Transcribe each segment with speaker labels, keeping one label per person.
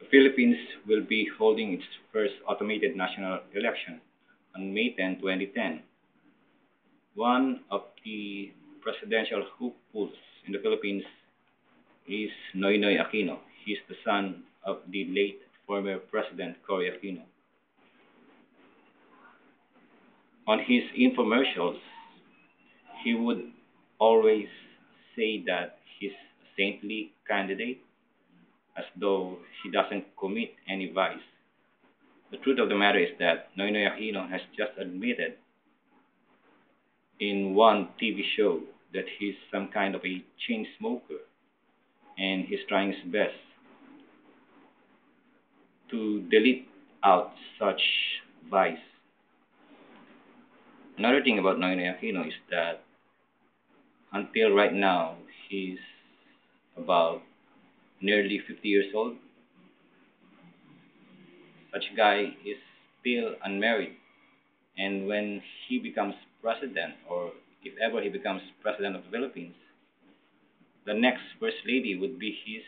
Speaker 1: Philippines will be holding its first automated national election on May 10, 2010. One of the presidential hopefuls in the Philippines is Noynoy Aquino. He is the son of the late former President Cory Aquino. On his infomercials, he would always say that he's a saintly candidate as though he doesn't commit any vice. The truth of the matter is that Noynoy Aquino has just admitted in one TV show that he's some kind of a chain smoker and he's trying his best to delete out such vice. Another thing about Noynoy Aquino is that until right now he's about nearly 50 years old. Such guy is still unmarried, and when he becomes president, or if ever he becomes president of the Philippines, the next first lady would be his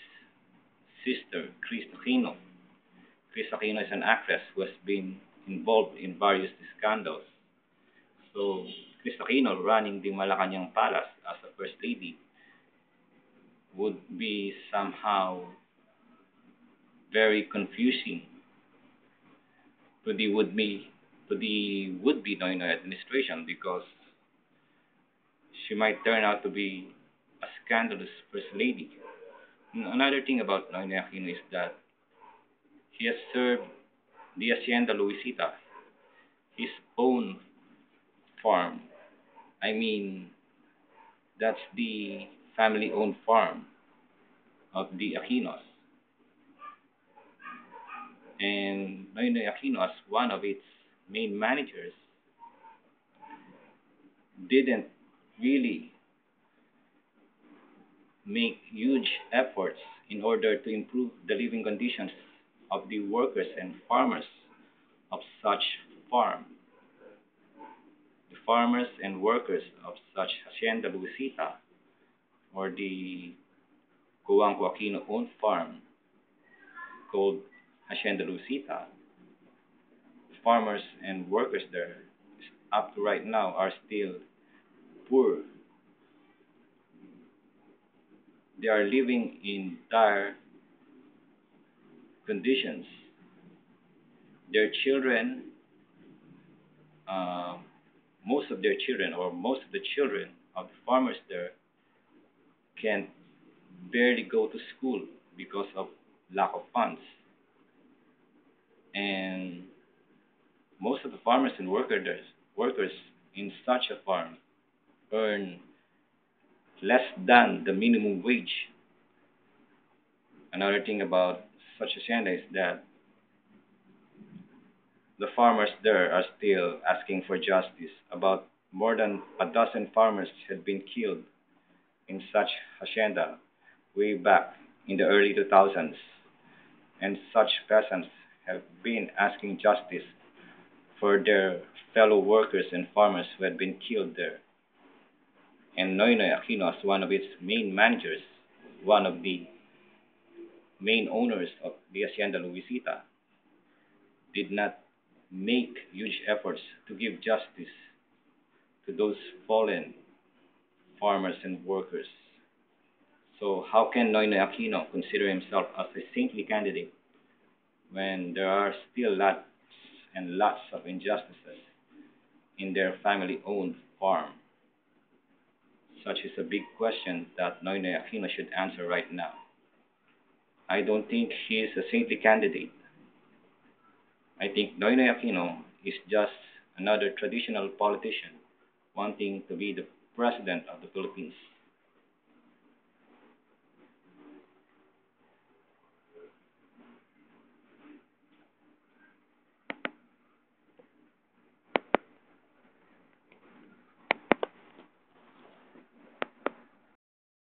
Speaker 1: sister, Chris Aquino. Chris Aquino is an actress who has been involved in various scandals. So, Chris Aquino running the Malacanang Palace as a first lady would be somehow very confusing to the would be Noynoy administration because she might turn out to be a scandalous first lady. Another thing about Noynoy Aquino is that he has served the Hacienda Luisita, his own farm. I mean, that's the family-owned farm of the Aquinos. And Noynoy Aquino, as one of its main managers, didn't really make huge efforts in order to improve the living conditions of the workers and farmers of such farm. The farmers and workers of such Hacienda Luisita or the Coangco Aquino owned farm called Hacienda Luisita, farmers and workers there up to right now are still poor. They are living in dire conditions. Their children, uh, most of their children, or most of the children of the farmers there, can barely go to school because of lack of funds. And most of the farmers and workers in such a farm earn less than the minimum wage. Another thing about such hacienda is that the farmers there are still asking for justice. About more than a dozen farmers had been killed in such hacienda way back in the early 2000s, and such peasants have been asking justice for their fellow workers and farmers who had been killed there. And Noynoy Aquino, as one of its main managers, one of the main owners of the Hacienda Luisita, did not make huge efforts to give justice to those fallen farmers and workers. So how can Noynoy Aquino consider himself as a saintly candidate when there are still lots and lots of injustices in their family-owned farm? Such is a big question that Noynoy Aquino should answer right now. I don't think he is a saintly candidate. I think Noynoy Aquino is just another traditional politician wanting to be the president of the Philippines.